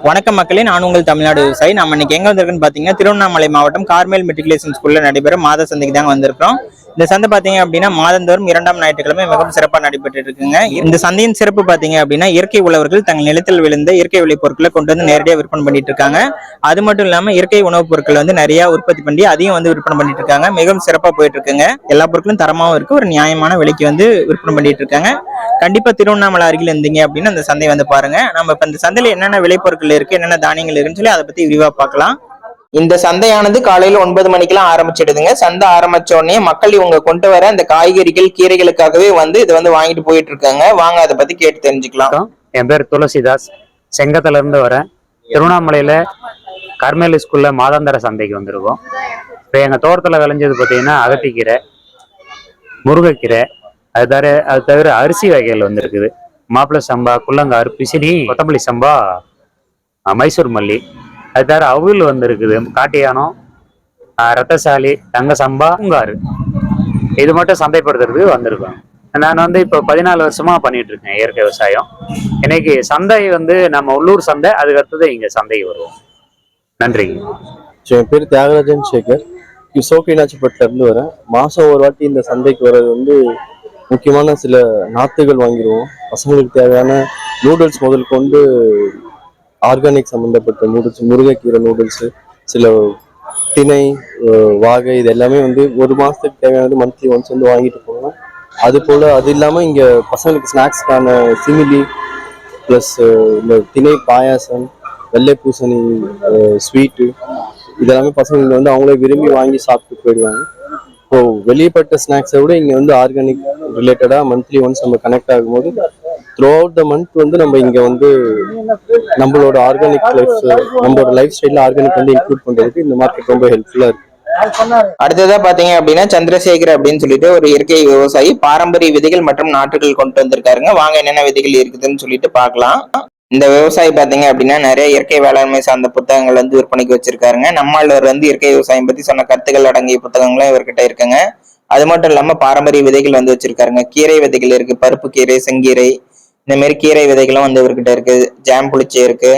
வணக்கம் மக்களே, நான் உங்கள் தமிழ்நாடு விவசாயி. நம்ம இன்னைக்கு எங்க வந்திருக்குன்னு பாத்தீங்கன்னா, திருவண்ணாமலை மாவட்டம் கார்மேல் மெட்ரிகுலேஷன் ஸ்கூல்ல நடைபெறும் மாத சந்தைக்கு தாங்க வந்திருக்கோம். இந்த சந்தை பாத்தீங்க அப்படின்னா மாதந்தோறும் 2ஆம் ஞாயிற்றுக்கிழமை மிகவும் சிறப்பாக நடைபெற்று இருக்குங்க. இந்த சந்தையின் சிறப்பு பாத்தீங்க அப்படின்னா, இயற்கை உழவர்கள் தங்கள் நிலத்தில் விழுந்த இயற்கை விளை பொருட்களை கொண்டு வந்து நேரடியாக விற்பனை பண்ணிட்டு இருக்காங்க. அது மட்டும் இல்லாம இயற்கை உணவுப் பொருட்கள் வந்து நிறைய உற்பத்தி பண்ணி அதையும் வந்து விற்பனை பண்ணிட்டு இருக்காங்க. மிகவும் சிறப்பா போயிட்டு இருக்குங்க. எல்லா பொருட்களும் தரமாவும் இருக்கு, ஒரு நியாயமான விலைக்கு வந்து விற்பனை பண்ணிட்டு இருக்காங்க. கண்டிப்பா திருவண்ணாமலை அருகில் இருந்தீங்க அப்படின்னா அந்த சந்தை வந்து பாருங்க. நம்ம இப்ப இந்த சந்தையில என்னென்ன விளைபொருட்கள் இருக்கு, என்னென்ன தானியங்கள் இருக்குன்னு சொல்லி அதை பத்தி விரிவா பார்க்கலாம். இந்த சந்தையானது காலையில 9 மணிக்கெல்லாம் ஆரம்பிச்சிடுதுங்க. சந்தை ஆரம்பிச்ச உடனே மக்கள் இவங்க கொண்டு வர இந்த காய்கறிகள் கீரைகளுக்காகவே வந்து இதை வந்து வாங்கிட்டு போயிட்டு இருக்காங்க. வாங்க அதை பத்தி கேட்டு தெரிஞ்சுக்கலாம். என் பேர் துளசிதாஸ், செங்கத்துல இருந்து வரேன். திருவண்ணாமலையில கர்மேலி ஸ்கூல்ல மாதாந்திர சந்தைக்கு வந்திருக்கோம். இப்போ எங்க தோட்டத்துல விளைஞ்சது பார்த்தீங்கன்னா அகத்திக்கீரை, முருங்கைக்கீரை, அது தவிர அரிசி வகைகள் வந்துருக்குது. மாப்பிள்ளை சம்பா, குள்ளங்காறு, பிசினி, கொத்தமல்லி சம்பா, மைசூர் மல்லி, அது தவிர அவுல் வந்துருக்குது, காட்டியானம், ரத்தசாலி, தங்க சம்பா, பூங்காறு. இது மட்டும் சந்தைப்படுத்துறதுக்கு வந்திருக்கோம். நான் வந்து இப்போ 14 வருஷமா பண்ணிட்டு இருக்கேன் இயற்கை விவசாயம். இன்னைக்கு சந்தை வந்து நம்ம உள்ளூர் சந்தை, அதுக்கு அடுத்தது இங்க சந்தைக்கு வருவோம். நன்றி. என் பேர் தியாகராஜன் சேகர், சோக்கினாச்சிப்பட்டில இருந்து வரேன். மாசம் ஒரு வாட்டி இந்த சந்தைக்கு வர்றது வந்து முக்கியமான சில நாத்துகள் வாங்கிடுவோம். பசங்களுக்கு தேவையான நூடுல்ஸ் முதல் கொண்டு ஆர்கானிக் சம்மந்தப்பட்ட நூடுல்ஸ், முருங்கைக்கீரை நூடுல்ஸு, சில திணை, வாகை, இது எல்லாமே வந்து ஒரு மாதத்துக்கு தேவையானது மந்த்லி ஒன்ஸ் வந்து வாங்கிட்டு போகணும். அது போல் அது இல்லாமல் இங்கே பசங்களுக்கு ஸ்நாக்ஸ்க்கான சிமிலி ப்ளஸ் இந்த திணை பாயாசம், வெள்ளை பூசணி ஸ்வீட்டு, இதெல்லாமே பசங்களுக்கு வந்து அவங்களே விரும்பி வாங்கி சாப்பிட்டு போயிடுவாங்க. ஸோ வெளியப்பட்ட ஸ்நாக்ஸை விட இங்கே வந்து ஆர்கானிக் ரிலேட்டடாக மந்த்லி ஒன்ஸ் நம்ம கனெக்ட் ஆகும்போது த்ரூ அவுட் த மந்த் வந்து நம்ம இங்கே வந்து நம்மளோட ஆர்கானிக் லைஃப், நம்மளோட லைஃப் ஸ்டைலில் ஆர்கானிக் வந்து இன்க்ளூட் பண்ணுறதுக்கு இந்த மார்க்கெட் ரொம்ப ஹெல்ப்ஃபுல்லாக இருக்கு. அடுத்ததா பாத்தீங்க அப்படின்னா சந்திரசேகர் அப்படின்னு சொல்லிட்டு ஒரு இயற்கை விவசாயி பாரம்பரிய விதைகள் மற்றும் நாற்றுகள் கொண்டு வந்திருக்காருங்க. வாங்க என்னென்ன விதைகள் இருக்குதுன்னு சொல்லிட்டு பார்க்கலாம். இந்த விவசாயி பாத்தீங்க அப்படின்னா நிறைய இயற்கை வேளாண்மை சார்ந்த புத்தகங்கள் வந்து விற்பனைக்கு வச்சிருக்காருங்க. நம்மாழ்வார் வந்து இயற்கை விவசாயம் பத்தி சொன்ன கருத்துக்கள் அடங்கிய புத்தகங்களும் இவர்கிட்ட இருக்குங்க. அது மட்டும் இல்லாம பாரம்பரிய விதைகள் வந்து வச்சிருக்காருங்க. கீரை விதைகள் இருக்கு, பருப்பு கீரை, செங்கீரை, இந்த மாதிரி கீரை விதைகளும் வந்து இவர்கிட்ட இருக்கு. ஜாம் புளிச்சை இருக்கு,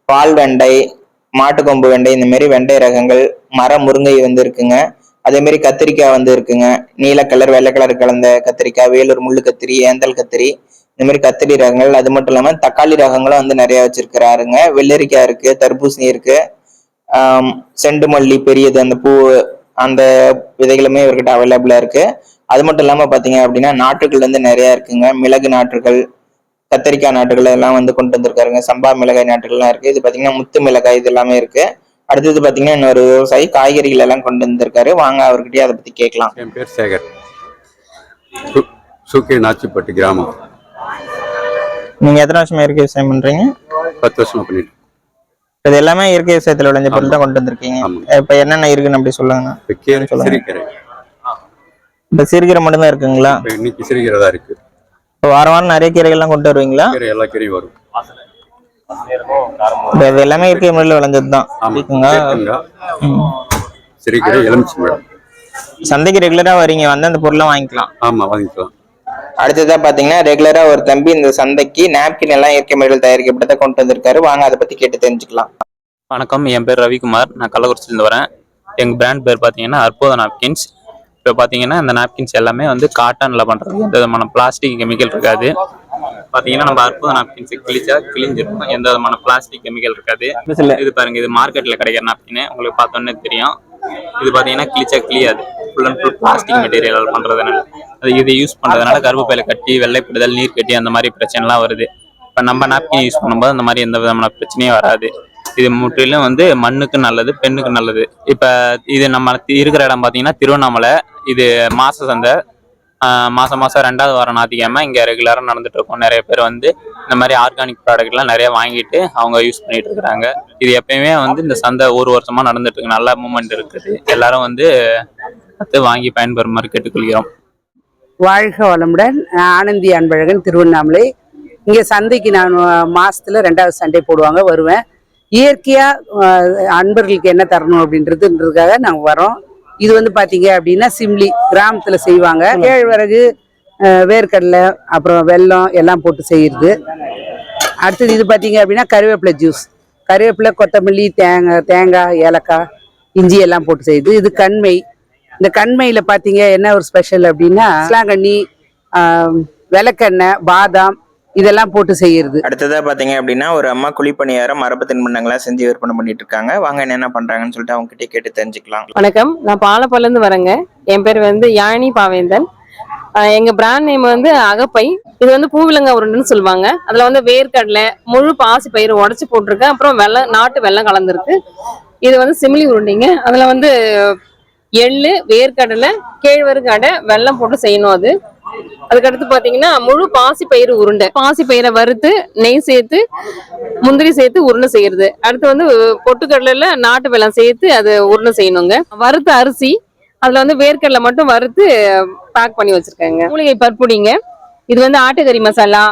பால் வெண்டை, மாட்டுக்கொம்பு வெண்டை, இந்த மாதிரி வெண்டை ரகங்கள், மர முருங்கை வந்து இருக்குங்க. அதே மாதிரி கத்திரிக்காய் வந்து இருக்குங்க. நீல கலர் வெள்ளை கலர் கலந்த கத்திரிக்காய், வேலூர் முள்ளு கத்திரி, ஏந்தல் கத்திரி, இந்த மாதிரி கத்திரி ரகங்கள். அது மட்டும் இல்லாம தக்காளி ரகங்களும் வந்து நிறைய வச்சிருக்கிறாருங்க. வெள்ளரிக்காய் இருக்கு, தர்பூசணி இருக்கு, செண்டு மல்லி பெரியது அந்த பூ, அந்த விதைகளுமே இவர்கிட்ட அவைலபிளா இருக்கு. அது மட்டும் இல்லாம பாத்தீங்க அப்படின்னா நாற்றுகள் வந்து நிறைய இருக்குங்க. மிளகு நாற்றுகள், கத்திரிக்காய் நாட்டுகள் எல்லாம் வந்து கொண்டு வந்திருக்காருங்க. சம்பா மிளகாய் நாட்டுகள்லாம் இருக்கு. இது பாத்தீங்கன்னா முத்து மிளகாய், இது எல்லாமே இருக்கு. அடுத்தது பாத்தீங்கன்னா இன்னொரு விவசாயி காய்கறிகள் எல்லாம் கொண்டு வந்திருக்காரு. வாங்க அவர்கிட்டயே அதை பத்தி கேட்கலாம். என் பேர் சேகர், நாச்சிப்பட்டி கிராமம். நீங்க எத்தனை வருஷமா இயற்கை விவசாயம் பண்றீங்க? 10 வருஷமா பண்ணிட்டு. இது எல்லாமே இயற்கை விவசாயத்துல விளைஞ்ச பொருள் தான் கொண்டு வந்திருக்கீங்க. இப்ப என்னென்ன இருக்குன்னு அப்படி சொல்லுங்க. இப்ப சிறுகீரை மட்டும் தான் இருக்குங்களா? இன்னைக்கு சிறுகீரை தான் இருக்கு. வாரம் வாரம் நிறைய கீரைகள் எல்லாம் கொண்டு வருவீங்களா? எல்லா கீரையும் வரும். இது எல்லாமே இயற்கை முறையில் விளைஞ்சதுதான். சிறுகீரை, எலுமிச்சம்பழம். சந்தைக்கு ரெகுலரா வரீங்க, வந்து அந்த பொருளை வாங்கிக்கலாம். ஆமா, வாங்கிக்கலாம். அடுத்ததா பாத்தீங்கன்னா ரெகுலரா ஒரு தம்பி இந்த சந்தைக்கு நாப்கின் எல்லாம் இயற்கை முறையில் தயாரிக்கப்பட்டதை கொண்டு வந்திருக்காரு. வாங்க அதை பத்தி கேட்டு தெரிஞ்சுக்கலாம். வணக்கம், என் பேர் ரவிக்குமார், நான் கள்ளக்குறிச்சியிலிருந்து வரேன். எங்கள் பிராண்ட் பேர் பார்த்தீங்கன்னா அற்புத நாப்கின்ஸ். இப்போ பார்த்தீங்கன்னா இந்த நாப்கின்ஸ் எல்லாமே வந்து காட்டனில் பண்ணுறது, எந்த விதமான பிளாஸ்டிக் கெமிக்கல் இருக்காது. பார்த்தீங்கன்னா நம்ம அற்புத நாப்கின்ஸ் கிழிச்சா கிழிஞ்சிருக்கும், எந்த விதமான பிளாஸ்டிக் கெமிக்கல் இருக்காது. இது பாருங்க, இது மார்க்கெட்டில் கிடைக்கிற நாப்கின், உங்களுக்கு பார்த்தோன்னே தெரியும். இது பார்த்தீங்கன்னா கிழிச்சா கிளியாது, full and full plastic material பண்ணுறதுனால இதை யூஸ் பண்ணுறதுனால கருவேப்பிலை கட்டி, வெள்ளைப்படுதல், நீர் கட்டி, அந்த மாதிரி பிரச்சனைலாம் வருது. இப்போ நம்ம நாப்கின் யூஸ் பண்ணும்போது அந்த மாதிரி எந்த விதமான பிரச்சனையும் வராது. இது முற்றிலும் வந்து மண்ணுக்கு நல்லது, பெண்ணுக்கு நல்லது. இப்போ இது நம்ம இருக்கிற இடம் பார்த்தீங்கன்னா திருவண்ணாமலை. இது மாச சந்தை, மாதம் 2வது வாரம் ஞாயிற்றுக்கிழமை இங்கே ரெகுலராக நடந்துட்டு இருக்கும். நிறைய பேர் வந்து இந்த மாதிரி ஆர்கானிக் ப்ராடக்ட்லாம் நிறைய வாங்கிட்டு அவங்க யூஸ் பண்ணிட்டு இருக்கிறாங்க. இது எப்பயுமே வந்து இந்த சந்தை ஒரு வருஷமா நடந்துட்டு இருக்கு, நல்ல மூமெண்ட் இருக்குது. எல்லாரும் வந்து வாங்கி பயன்பெறுமாறு கேட்டுக்கொள்கிறோம். வாழ்க வளமுடன். ஆனந்தி அன்பழகன், திருவண்ணாமலை. இங்கே சந்தைக்கு நான் மாசத்துல 2வது சண்டே போடுவாங்க, வருவேன். இயற்கையா அன்பர்களுக்கு என்ன தரணும் அப்படின்றதுக்காக நாங்கள் வரோம். இது வந்து பாத்தீங்க அப்படின்னா சிம்லி கிராமத்துல செய்வாங்க. கேழ்வரகு, வேர்க்கடலை, அப்புறம் வெல்லம் எல்லாம் போட்டு செய்யறது. அடுத்தது இது பாத்தீங்க அப்படின்னா கருவேப்பிலை ஜூஸ். கருவேப்பிலை, கொத்தமல்லி, தேங்காய், ஏலக்காய், இஞ்சி எல்லாம் போட்டு செய்யுது. இது கண்மை. இந்த கண்மையில பாத்தீங்க என்ன ஒரு ஸ்பெஷல் அப்படின்னா கண்ணி, விளக்கெண்ணெய், பாதாம் இதெல்லாம் போட்டு செய்யறது. அடுத்ததா பாத்தீங்க அப்படின்னா ஒரு அம்மா குழிப்பணியாரம் மரபு தின்பண்டங்களா செஞ்சு விற்பனை பண்ணிட்டு இருக்காங்க. வாங்க என்ன பண்றாங்கன்னு சொல்லிட்டு அவங்க கிட்டே கேட்டு தெரிஞ்சுக்கலாம். வணக்கம், நான் பாலப்பள்ளில இருந்து வரேங்க. என் பேர் வந்து யாழினி பாவேந்தன். எங்க பிராண்ட் நேம் வந்து அகப்பை. இது வந்து பூவிலங்காய் உருண்டைன்னு சொல்லுவாங்க. அதுல வந்து வேர்க்கடலை, முழு பாசி பயிறு உடச்சி போட்டிருக்கேன். அப்புறம் நாட்டு வெல்லம் கலந்துருக்கு. இது வந்து சிமிலி உருண்டைங்க. அதுல வந்து எள்ளு, வேர்க்கடலை, கேழ்வரகு, வெல்லம் போட்டு செய்யணும். அதுக்கடுத்து பாத்தீங்கன்னா முழு பாசி பயிறு உருண்டை. பாசி பயிரை வறுத்து நெய் சேர்த்து முந்திரி சேர்த்து உருண்டை செய்யறது. அடுத்து வந்து பொட்டுக்கடலைல நாட்டு வெல்லம் சேர்த்து அது உருண்டை செய்யணுங்க. வறுத்த அரிசி, அதுல வந்து வேர்க்கடலை மட்டும் வறுத்து பேக் பண்ணி வச்சிருக்காங்க. மூலிகை பருப்புடிங்க. இது வந்து ஆட்டுக்கறி மசாலா,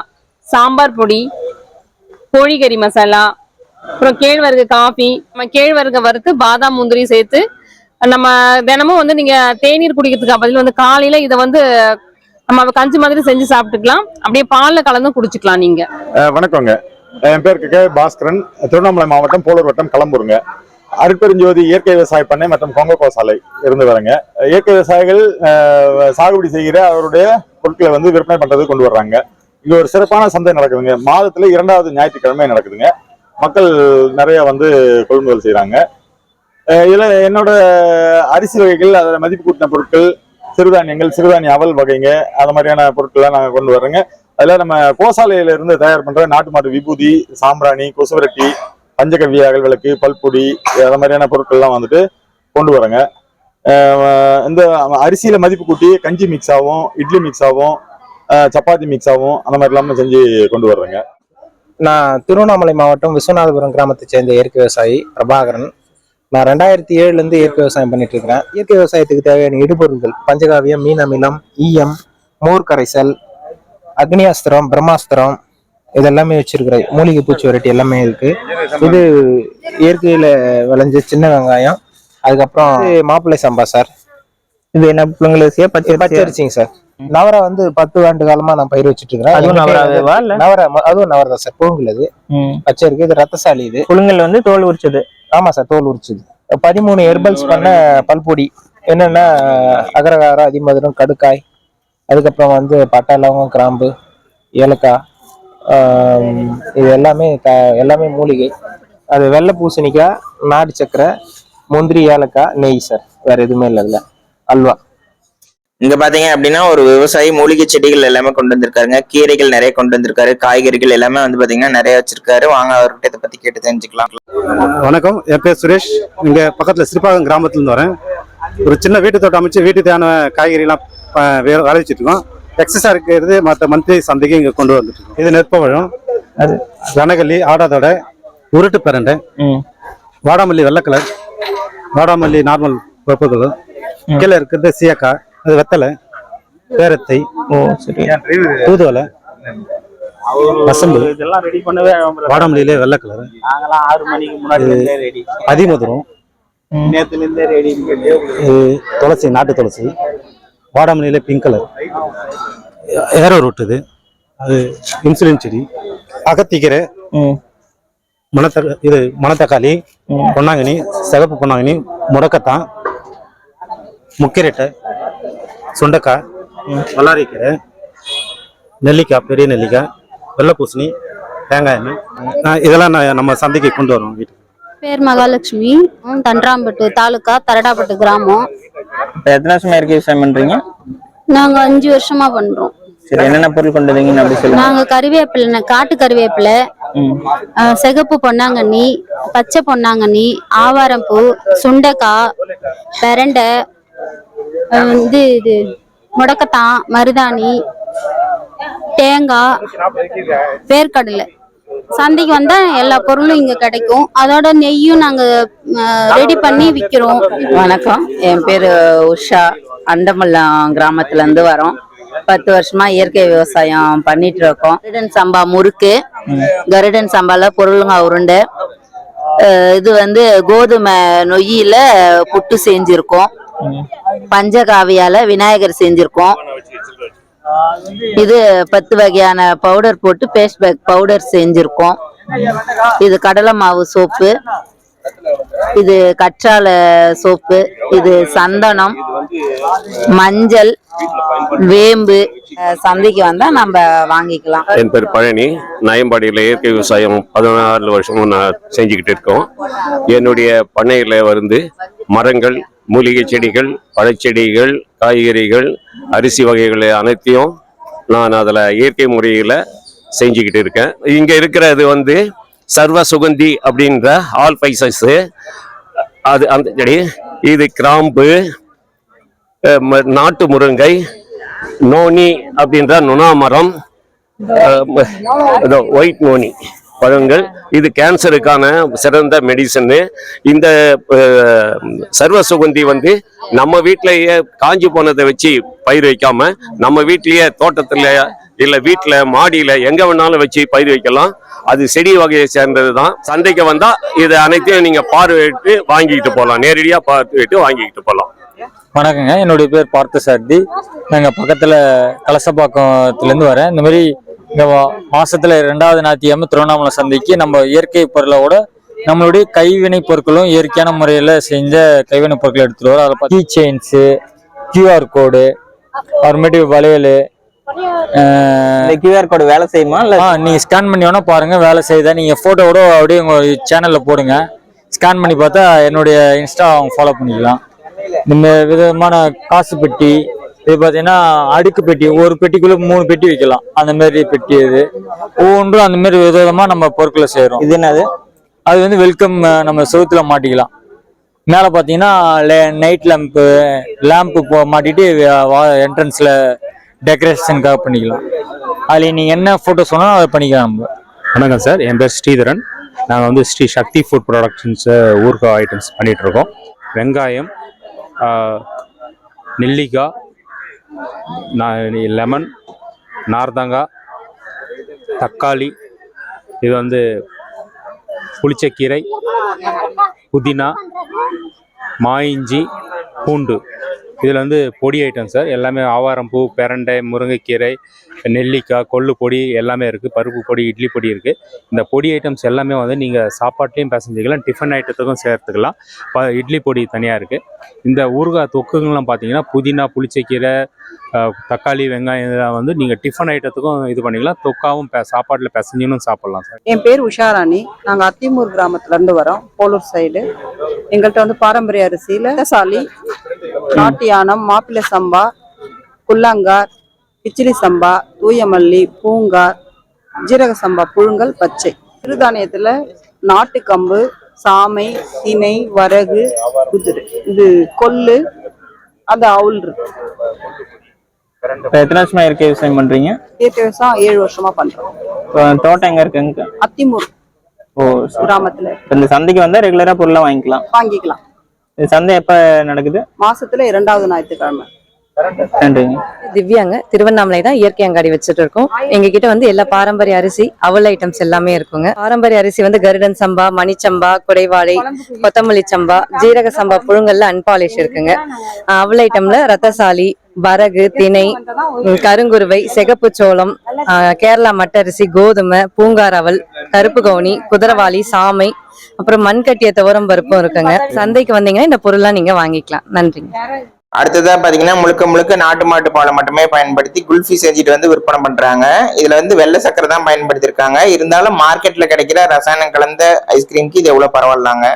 சாம்பார் பொடி, கோழிக்கறி மசாலா, அப்புறம் கேழ்வரகு காஃபி. நம்ம கேழ்வரகை வறுத்து பாதாம், முந்திரி சேர்த்து நம்ம தினமும் வந்து நீங்க தேநீர் குடிக்கிறதுக்கு பதில் வந்து காலையில இதை வந்து நம்ம கஞ்சி மாதிரி செஞ்சு சாப்பிட்டுக்கலாம். அப்படியே பால்ல கலந்து குடிச்சுக்கலாம் நீங்க. வணக்கங்க, என் பேர் கே பாஸ்கரன். திருவண்ணாமலை மாவட்டம் போலூர் வட்டம் களம்பூருங்க. அருட்பெருஞ்சோதி இயற்கை விவசாய பண்ணை மற்றும் கொங்கோ சாலை இருந்து வரங்க. இயற்கை விவசாயிகள் சாகுபடி செய்கிற அவருடைய பொருட்களை வந்து விற்பனை பண்றது கொண்டு வர்றாங்க. இங்க ஒரு சிறப்பான சந்தை நடக்குதுங்க. மாதத்துல 2வது ஞாயிற்றுக்கிழமை நடக்குதுங்க. மக்கள் நிறைய வந்து கொள்முதல் செய்யறாங்க. இதுல என்னோட அரிசி வகைகள், அதில் மதிப்பு கூட்டின பொருட்கள், சிறுதானியங்கள், சிறுதானிய அவல் வகைங்க, அது மாதிரியான பொருட்கள்லாம் நாங்கள் கொண்டு வர்றோங்க. அதில் நம்ம கோசாலையில இருந்து தயார் பண்ற நாட்டு மாட்டு விபூதி, சாம்பிராணி, கொசுவரட்டி, பஞ்சகவ்ய அகல் விளக்கு, பல்பொடி, அது மாதிரியான பொருட்கள்லாம் வந்துட்டு கொண்டு வரோங்க. இந்த அரிசியில மதிப்பு கூட்டி கஞ்சி மிக்ஸ் ஆகும், இட்லி மிக்ஸ் ஆகும், சப்பாத்தி மிக்ஸ் ஆகும், அந்த மாதிரி எல்லாமே செஞ்சு கொண்டு வர்றேங்க. நான் திருவண்ணாமலை மாவட்டம் விஸ்வநாதபுரம் கிராமத்தை சேர்ந்த இயற்கை விவசாயி பிரபாகரன். நான் 2007 இயற்கை விவசாயம் பண்ணிட்டு இருக்கிறேன். இயற்கை விவசாயத்துக்கு தேவையான இடுபொருள்கள் பஞ்சகாவியம், மீன் அமிலம், ஈயம், மோர் கரைசல், அக்னியாஸ்திரம், பிரம்மாஸ்திரம் இதெல்லாமே வச்சிருக்கிறேன். மூலிகை பூச்சி வெரைட்டி எல்லாமே இருக்கு. இது இயற்கையில விளைஞ்ச சின்ன வெங்காயம். அதுக்கப்புறம் மாப்பிள்ளை சம்பா சார். இது என்ன புழுங்கலரிசியா, பச்சரிசிங்க சார். நவரா வந்து 10 ஆண்டு காலமா நான் பயிர் வச்சிட்டு இருக்கிறேன். நவரா அதுவும் நவரா தான் சார். புழுங்கல் அது பச்சை இருக்கு. இது ரத்தசாலி. இது புழுங்கல் வந்து தோல் உரிச்சது. ஆமா சார், தோல் உரிச்சது. 13 ஹெர்பல்ஸ் பண்ண பல்பொடி. என்னன்னா அகரகாரம், அதிமதுரம், கடுக்காய், அதுக்கப்புறம் வந்து பட்டை, லவங்கம், கிராம்பு, ஏலக்காய், இது எல்லாமே மூலிகை. அது வெள்ளை பூசணிக்காய், நாட்டு சக்கரை, முந்திரி, ஏலக்காய், நெய் சார். வேற எதுவுமே இல்லை. அதுல அல்வா. இங்க பாத்தீங்க அப்படின்னா ஒரு விவசாயி மூலிகை செடிகள் எல்லாமே கொண்டு வந்திருக்காருங்க. கீரைகள் நிறைய கொண்டு வந்திருக்காரு. காய்கறிகள் எல்லாமே வந்து பாத்தீங்கன்னா நிறைய வச்சிருக்காரு. வாங்க அவர்கிட்ட இதை பத்தி கேட்டு தெரிஞ்சுக்கலாம். வணக்கம், என் பேர் சுரேஷ். இங்க பக்கத்துல சிறுபாகம் கிராமத்துல இருந்து வரேன். ஒரு சின்ன வீட்டு தோட்டம் அமைச்சு வீட்டு தேவையான காய்கறி எல்லாம் விளைவிச்சிட்டு இருக்கோம். எக்ஸஸா இருக்கிறது மற்ற மந்த்லி சந்தைக்கு இங்க கொண்டு வந்துட்டு இருக்கோம். இது நெற்பழம், அது ரணகல்லி, ஆடாதோடை, உருட்டு பிரண்டை, வாடாமல்லி வெள்ளை கலர், வாடாமல்லி நார்மல் பர்பிள் கலர், கீழே இருக்கிறது சீயக்காய், அது வெத்தலை, பேரத்தை, தூதுவலை, வசம்பு, வாடாமல்லியிலே வெள்ளை கலர், அதிமதுரம், துளசி, நாட்டு துளசி, வாடாமல்லியிலே பிங்க் கலர், ஏரோ ரூட், அது இன்சுலின் செடி, அகத்திக்கீரை, மணத்தக்காளி, பொன்னாங்கனி, சிகப்பு பொன்னாங்கனி, முடக்கத்தான், முக்கிரட்டை, சுண்டைக்காய், வல்லாரிக்கீரை, நெல்லிக்காய், பெரிய நெல்லிக்காய், வெள்ளை பூசணி, தேங்காய் எண்ணெய், இதெல்லாம் நம்ம சந்தைக்கு கொண்டு வருவோம் வீட்டுக்கு. பேர் மகாலட்சுமி, தண்டராம்பட்டு தாலுக்கா, தரடாப்பட்டு கிராமம். எத்தனை வருஷமா இயற்கை விவசாயம் பண்றீங்க? நாங்க 5 வருஷமா பண்றோம். சரி, என்னென்ன பொருள் கொண்டு வந்தீங்கன்னு அப்படி சொல்லுங்க. நாங்க கருவேப்பிலை, காட்டு கருவேப்பிலை, சிகப்பு பொன்னாங்கண்ணி, பச்சை பொன்னாங்கண்ணி, ஆவாரம்பூ, சுண்டைக்காய், பிரண்டை, இது முடக்கத்தான், மருதாணி, தேங்காய், வேர்க்கடலை. சந்தைக்கு வந்தா எல்லா பொருளும் இங்க கிடைக்கும். அதோட நெய்யும் நாங்க ரெடி பண்ணி விக்கிறோம். வணக்கம், என் பேரு உஷா. அண்டமல்லம் கிராமத்துல இருந்து வரோம். 10 வருஷமா இயற்கை விவசாயம் பண்ணிட்டு இருக்கோம். கருடன் சம்பா முறுக்கு, கருடன் சம்பால பொருளுங்க உருண்டை, இது வந்து கோதுமை நொய்யில புட்டு செஞ்சிருக்கோம். பஞ்சகாவியால விநாயகர் செஞ்சிருக்கோம். இது 10 வகையான பவுடர் போட்டு பேஸ்ட் பேக் பவுடர் செஞ்சிருக்கோம். இது கடலை மாவு சோப்பு, இது கற்றாழை சோப்பு, இது சந்தனம், மஞ்சள், வேம்பு. சந்தைக்கு வந்தா நம்ம வாங்கிக்கலாம். என் பேர் பழனி. நயம்பாடியில் இயற்கை விவசாயம் 14 வருஷமும் நான் செஞ்சுக்கிட்டு இருக்கோம். என்னுடைய பண்ணையில் வந்து மரங்கள், மூலிகை செடிகள், பழச்செடிகள், காய்கறிகள், அரிசி வகைகள் அனைத்தையும் நான் அதில் இயற்கை முறையில் செஞ்சுக்கிட்டு இருக்கேன். இங்கே இருக்கிறது வந்து சர்வ சுகந்தி அப்படின்ற ஆல் ஸ்பைசஸ், அது அந்த செடி. இது கிராம்பு, நாட்டு முருங்கை, நோனி அப்படின்ற நுணா மரம், ஒயிட் நோனி பழங்கள். இது கேன்சருக்கான சிறந்த மெடிசனு. இந்த சர்வ சுகந்தி வந்து நம்ம வீட்டிலேயே காஞ்சி போனதை வச்சு பயிர் வைக்காம நம்ம வீட்லேயே தோட்டத்தில் இல்லை வீட்டில் மாடியில் எங்கே வேணாலும் வச்சு பயிர் வைக்கலாம். அது செடி வகையை சேர்ந்தது தான். சந்தைக்கு வந்தால் இது அனைத்தையும் நீங்கள் பார்வையிட்டு வாங்கிக்கிட்டு போகலாம். நேரடியாக பார்வையிட்டு வாங்கிக்கிட்டு போகலாம். வணக்கங்க, என்னுடைய பேர் பார்த்தசாரதி. நாங்கள் பக்கத்தில் கலசப்பாக்கத்துலேருந்து வரேன். இந்த மாதிரி இங்கே மாதத்தில் 2வது ஞாயிற்றுக்கிழமை திருவண்ணாமலை சந்தைக்கு நம்ம இயற்கை பொருளோட நம்மளுடைய கைவினை பொருட்களும் இயற்கையான முறையில் செஞ்ச கைவினை பொருட்கள் எடுத்துகிட்டு வரோம். அதில் கீ செயின்ஸு, QR கோடு, அப்புறமேட்டு வளையல். QR கோடு வேலை செய்யுமா? இல்லை நீங்கள் ஸ்கேன் பண்ணி வேணால் பாருங்கள் வேலை செய்யுதா. நீங்கள் ஃபோட்டோவோட அப்படியே உங்கள் சேனலில் போடுங்க. ஸ்கேன் பண்ணி பார்த்தா என்னுடைய இன்ஸ்டா அவங்க ஃபாலோ பண்ணிக்கலாம். இந்த விதமான காசு பெட்டி, இது பார்த்தீங்கன்னா அடுக்கு பெட்டி, ஒரு பெட்டிக்குள்ள 3 பெட்டி வைக்கலாம். அந்த மாதிரி பெட்டி இது ஒவ்வொன்றும் அந்த மாதிரி விதமா நம்ம பொருட்களை செய்யறோம். இது என்னது? அது வந்து வெல்கம் நம்ம செவுத்துல மாட்டிக்கலாம். மேலே பார்த்தீங்கன்னா நைட் லேம்பு மாட்டிட்டு என்ட்ரன்ஸ்ல டெக்கரேஷனுக்காக பண்ணிக்கலாம். அதில் நீங்கள் என்ன ஃபோட்டோ சொன்னாலும் அதை பண்ணிக்கலாம் நம்ம. வணக்கம் சார், என் பேர் ஸ்ரீதரன். நாங்கள் வந்து ஸ்ரீ சக்தி ஃபுட் ப்ரொடக்ஷன்ஸ் ஊறுகாய் ஐட்டம்ஸ் பண்ணிட்டு இருக்கோம். வெங்காயம், நெல்லிக்காய், லெமன், நார்த்தங்காய், தக்காளி, இது வந்து புளிச்சக்கீரை, புதினா, மாயிஞ்சி, பூண்டு. இதில் வந்து பொடி ஐட்டம் சார். எல்லாமே ஆவாரம்பூ, பெரண்டை, முருங்கைக்கீரை, நெல்லிக்காய், கொள்ளு பொடி எல்லாமே இருக்குது. பருப்பு பொடி, இட்லி பொடி இருக்குது. இந்த பொடி ஐட்டம்ஸ் எல்லாமே வந்து நீங்கள் சாப்பாட்லேயும் பிசைஞ்சிக்கலாம், டிஃபன் ஐட்டத்துக்கும் சேர்த்துக்கலாம். இட்லி பொடி தனியாக இருக்குது. இந்த ஊறுகாய் தொக்குங்கள்லாம் பார்த்தீங்கன்னா புதினா, புளிச்சக்கீரை, தக்காளி, வெங்காயம் இதெல்லாம் வந்து நீங்கள் டிஃபன் ஐட்டத்துக்கும் இது பண்ணிக்கலாம். தொக்காவும் சாப்பாட்டில் பிசைஞ்சினும் சாப்பிட்லாம் சார். என் பேர் உஷாராணி. நாங்கள் அத்திமூர் கிராமத்துலேருந்து வரோம், போலூர் சைடு. எங்கள்கிட்ட வந்து பாரம்பரிய அரிசியில் சாலி, நாட்டு யானம், மாப்பிள்ளை சம்பா, குள்ளங்கார், கிச்சிலி சம்பா, தூயமல்லி, பூங்கார், ஜீரக சம்பா, புழுங்கல், பச்சை. சிறுதானியத்தில் நாட்டுக்கம்பு, சாமை, திணை, வரகு, குதிரை, இது கொள்ளு, அது அவுல் இருக்கு. எத்தனை வருஷமா இயற்கை விவசாயம் பண்றீங்க? இயற்கை விவசாயம் 7 வருஷமா பண்றோம். தோட்டம் எங்க இருக்குங்க? அத்திமூர் கிராமத்துல. இந்த சந்தைக்கு வந்தா ரெகுலரா பொருளை வாங்கிக்கலாம். இந்த சந்தை எப்ப நடக்குது? மாசத்துல 2வது ஞாயிற்றுக்கிழமை. நன்றிங்க. திவ்யாங்க, திருவண்ணாமலை தான் இயற்கை அங்காடி வச்சுட்டு இருக்கோம். எங்க கிட்ட வந்து எல்லா பாரம்பரிய அரிசி, அவல் ஐட்டம்ஸ் எல்லாமே இருக்குங்க. பாரம்பரிய அரிசி வந்து கருடன் சம்பா, மணிச்சம்பா, குடைவாழை, கொத்தமல்லி சம்பா, ஜீரக சம்பா, புழுங்கல்ல அன்பாலிஷ் இருக்குங்க. அவல் ஐட்டம்ல ரத்தசாலி, வரகு, திணை, கருங்குருவை, சிகப்பு சோளம், கேரளா மட்டரிசி, கோதுமை, பூங்கார் அவல், கருப்பு கவுனி, குதிரவாளி, சாமை, அப்புறம் மண்கட்டிய துவரம் பருப்பும் இருக்குங்க. சந்தைக்கு வந்தீங்கன்னா இந்த பொருள்லாம் நீங்க வாங்கிக்கலாம். நன்றிங்க. அடுத்ததா பாத்தீங்கன்னா முழுக்க நாட்டு மாட்டு பாலை மட்டுமே பயன்படுத்தி குல்ஃபி செஞ்சுட்டு வந்து விற்பனை பண்றாங்க. இதுல வந்து வெள்ளை சக்கரை தான் பயன்படுத்திருக்காங்க. இருந்தாலும் மார்க்கெட்ல கிடைக்கிற ரசாயனம் கலந்த ஐஸ்கிரீமுக்கு இது எவ்வளவு பரவாயில்லாங்க.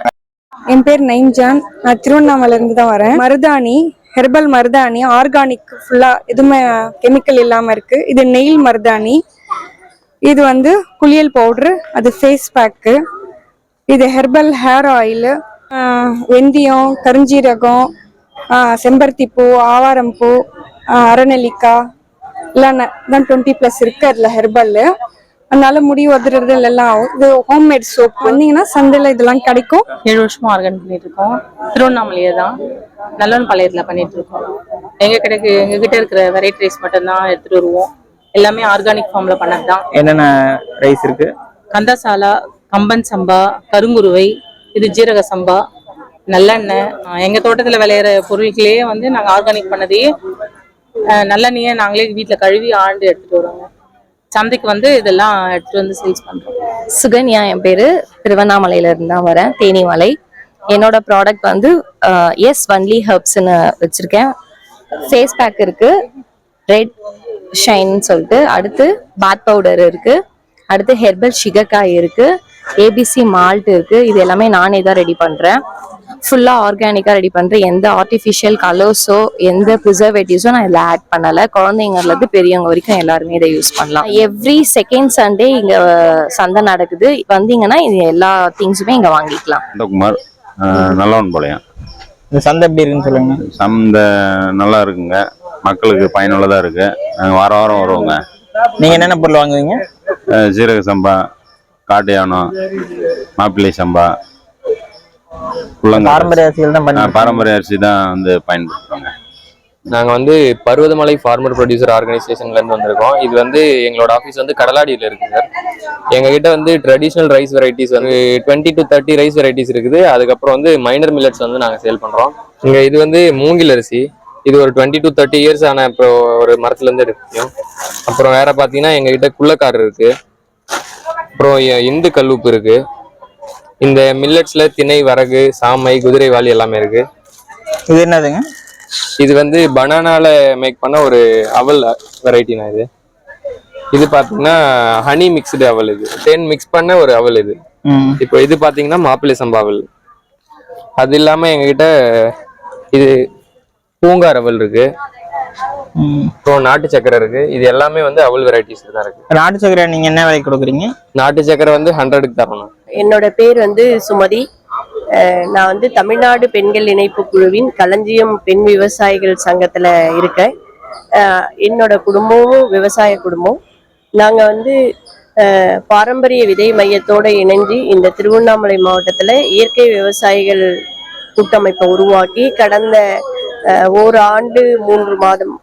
என் பேர் நைன்ஜான். நான் திருவண்ணாமலை இருந்து தான் வரேன். மருதாணி, ஹெர்பல் மருதாணி, ஆர்கானிக், ஃபுல்லா எதுவுமே கெமிக்கல் இல்லாம இருக்கு. இது நெயில் மருதாணி. இது வந்து குளியல் பவுடரு, அது ஃபேஸ் பேக்கு. இது ஹெர்பல் ஹேர் ஆயில், வெந்தயம், கருஞ்சீரகம், செம்பருத்தி பூ, ஆவாரம்பூ, அரநெல்லிக்காய் எல்லாம் தான் 20+ இருக்கு அதுல ஹெர்பல். அதனால முடி உதறது எல்லாம் ஆகும். இது ஹோம்மேட் சோப். வந்தீங்கன்னா சந்தையில இதெல்லாம் கிடைக்கும். 7 வருஷமா ஆர்கன் பண்ணிட்டு இருக்கோம். திருவண்ணாமலையே தான் நல்லவன் பாளையத்துல பண்ணிட்டு இருக்கோம். எங்க கிட்ட இருக்கிற வெரைட்டி ரைஸ் மட்டும் தான் எடுத்துட்டு வருவோம். எல்லாமே ஆர்கானிக் ஃபார்ம்ல பண்ணது தான். என்னென்ன ரைஸ் இருக்கு? கந்தசாலா, கம்பன் சம்பா, கருங்குருவை, இது ஜீரக சம்பா, நல்லெண்ணெய். எங்க தோட்டத்துல விளையிற பொருட்களையே வந்து நாங்க ஆர்கானிக் பண்ணதையே நல்லெண்ணெயை நாங்களே வீட்டுல கழுவி ஆண்டு எடுத்துட்டு வருவோங்க. சந்தைக்கு வந்து இதெல்லாம் எடுத்துட்டு வந்து சேல்ஸ் பண்றோம். சுகன்யா என் பேரு, திருவண்ணாமலையில இருந்து தான் வரேன், தேனிமலை. என்னோட ப்ராடக்ட் வந்து எஸ் ஒன்லி ஹெர்ப்ஸ்ன்னு வச்சிருக்கேன். ஃபேஸ் பேக் இருக்கு, ரெட் ஷைன் சொல்லிட்டு, அடுத்து பாத் பவுடர் இருக்கு, அடுத்து ஹெர்பல் சிகக்காய் இருக்கு, ஏபிசி மால்ட் இருக்கு. இது எல்லாமே நானே தான் ரெடி பண்றேன். ஃபுல்லா ஆர்கானிக்கா ரெடி பண்றேன். எந்த ஆர்டிஃபிஷியல் கலர்ஸோ எந்த ப்ரிசர்வேட்டிவ்ஸோ நான் இதில் ஆட் பண்ணல. குழந்தைங்கள்ல இருந்து பெரியவங்க வரைக்கும் எல்லாருமே இதை யூஸ் பண்ணலாம். எவ்ரி செகண்ட் சண்டே இங்க சந்தை நடக்குது. வந்தீங்கன்னா இது எல்லா திங்ஸுமே இங்க வாங்கிக்கலாம். குமார், நல்லவன் பாளையம். இந்த சந்தை எப்படி இருக்குன்னு சொல்லுங்க. சந்தை நல்லா இருக்குங்க, மக்களுக்கு பயனுள்ளதா இருக்கு. நாங்கள் வாரம் வாரம் வருவோங்க. நீங்க என்னென்ன பொருள் வாங்குவீங்க? சீரக சம்பா, காட்டு யானம், மாப்பிள்ளை சம்பா, பாரம்பரிய அரிசிகள் தான் பண்ணி பாரம்பரிய அரிசி தான் வந்து பயன்படுத்துவாங்க. நாங்கள் வந்து பருவதமலை ஃபார்மர் ப்ரொடியூசர் ஆர்கனைசேஷன்லேருந்து வந்திருக்கோம். இது வந்து எங்களோட ஆஃபீஸ் வந்து கடலாடியில் இருக்குது சார். எங்ககிட்ட வந்து ட்ரெடிஷ்னல் ரைஸ் வெரைட்டிஸ் வந்து 20 to 30 ரைஸ் வெரைட்டிஸ் இருக்குது. அதுக்கப்புறம் வந்து மைனர் மில்லட்ஸ் வந்து நாங்கள் சேல் பண்ணுறோம். இங்கே இது வந்து மூங்கில் அரிசி. இது ஒரு 20 to 30 இயர்ஸ் ஆன இப்போ ஒரு மரத்துலேருந்து எடுக்கும். அப்புறம் வேற பார்த்தீங்கன்னா எங்ககிட்ட குள்ளக்கார் இருக்குது. அப்புறம் இந்து கல்லுப்பு இருக்குது. இந்த மில்லட்ஸில் திணை, வரகு, சாமை, குதிரைவாளி எல்லாமே இருக்குது. இது என்னதுங்க? இது வந்து பனானால மேக் பண்ண ஒரு அவல் வெரைட்டினா இது. இது பாத்தீங்கன்னா ஹனி மிக்ஸ்டு அவல். இது தேன் மிக்ஸ் பண்ண ஒரு அவல். இது இப்போ இது பாத்தீங்கன்னா மாப்பிள்ளை சம்பா அவல். அது இல்லாம எங்ககிட்ட இது பூங்கார் அவல் இருக்கு, அப்புறம் நாட்டு சக்கரை இருக்கு. இது எல்லாமே வந்து அவல் வெரைட்டிஸ் தான் இருக்கு. நாட்டு சக்கரை நீங்க என்ன விலைக்கு கொடுக்குறீங்க? நாட்டு சக்கரை வந்து 100க்கு தரணும். என்னோட பேர் வந்து சுமதி. நான் வந்து தமிழ்நாடு பெண்கள் இணைப்பு குழுவின் களஞ்சியம் பெண் விவசாயிகள் சங்கத்துல இருக்கேன். என்னோட குடும்பமும் விவசாய குடும்பம். நாங்க வந்து பாரம்பரிய விதை மையத்தோட இணைஞ்சு இந்த திருவண்ணாமலை மாவட்டத்துல இயற்கை விவசாயிகள் கூட்டமைப்பை உருவாக்கி கடந்த ஓராண்டு 3 மாதம்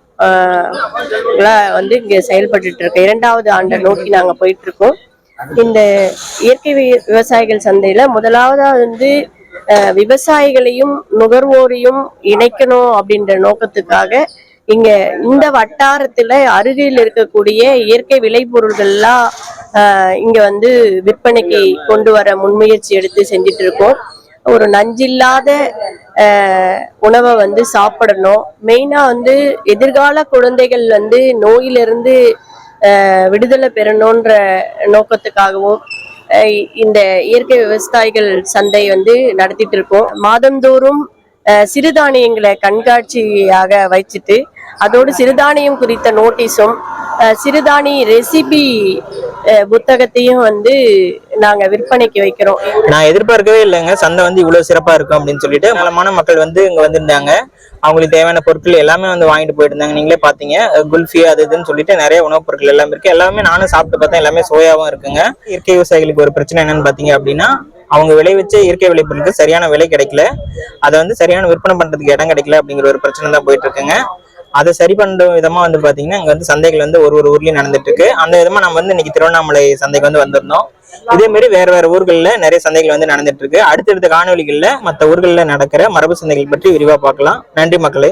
வந்து இங்க செயல்பட்டு இருக்கோம். 2வது ஆண்டை நோக்கி நாங்க போயிட்டு இருக்கோம். இந்த இயற்கை விவசாயிகள் சந்தையில முதலாவதா வந்து விவசாயிகளையும் நுகர்வோரையும் இணைக்கணும் அப்படின்ற நோக்கத்துக்காக இங்க இந்த வட்டாரத்துல அருகில் இருக்கக்கூடிய இயற்கை விளைபொருள்கள்லாம் இங்க வந்து விற்பனைக்கு கொண்டு வர முன்முயற்சி எடுத்து செஞ்சுட்டு இருக்கோம். ஒரு நஞ்சில்லாத உணவை வந்து சாப்பிடணும். மெயினா வந்து எதிர்கால குழந்தைகள் வந்து நோயிலிருந்து விடுதலை பெறணுன்ற நோக்கத்துக்காகவும் இந்த இயற்கை விவசாயிகள் சந்தை வந்து நடத்திட்டு இருக்கோம். மாதந்தோறும் சிறுதானியங்களை கண்காட்சியாக வச்சுட்டு அதோடு சிறுதானியம் குறித்த நோட்டீஸும் சிறுதானிய ரெசிபி புத்தகத்தையும் வந்து நாங்க விற்பனைக்கு வைக்கிறோம். நான் எதிர்பார்க்கவே இல்லைங்க சந்தை வந்து இவ்வளவு சிறப்பா இருக்கும் அப்படின்னு சொல்லிட்டு. பலமான மக்கள் வந்து இங்க வந்திருந்தாங்க. அவங்களுக்கு தேவையான பொருட்கள் எல்லாமே வந்து வாங்கிட்டு போயிட்டு இருந்தாங்க. நீங்களே பாத்தீங்க, குல்ஃபி அது இதுன்னு சொல்லிட்டு நிறைய உணவுப் பொருட்கள் எல்லாமே இருக்கு. எல்லாமே நானும் சாப்பிட்டு பார்த்தேன், எல்லாமே சுவையாவும் இருக்குங்க. இயற்கை விவசாயிகளுக்கு ஒரு பிரச்சனை என்னன்னு பாத்தீங்க அப்படின்னா, அவங்க விளைவிச்ச இயற்கை விளைபொருளுக்கு சரியான விலை கிடைக்கல, அதை வந்து சரியான விற்பனை பண்றதுக்கு இடம் கிடைக்கல அப்படிங்கிற ஒரு பிரச்சனை தான் போயிட்டு இருக்குங்க. அதை சரி பண்ற விதமா வந்து பாத்தீங்கன்னா இங்க வந்து சந்தைகள் வந்து ஒரு ஊர்லயும் நடந்துட்டு இருக்கு. அந்த விதமா நம்ம வந்து இன்னைக்கு திருவண்ணாமலை சந்தைக்கு வந்து வந்திருந்தோம். இதே மாதிரி வேற ஊர்கள்ல நிறைய சந்தைகள் வந்து நடந்துட்டு இருக்கு. அடுத்தடுத்த காணொலிகள்ல மற்ற ஊர்கள்ல நடக்கிற மரபு சந்தைகள் பற்றி விரிவா பார்க்கலாம். நன்றி மக்களே.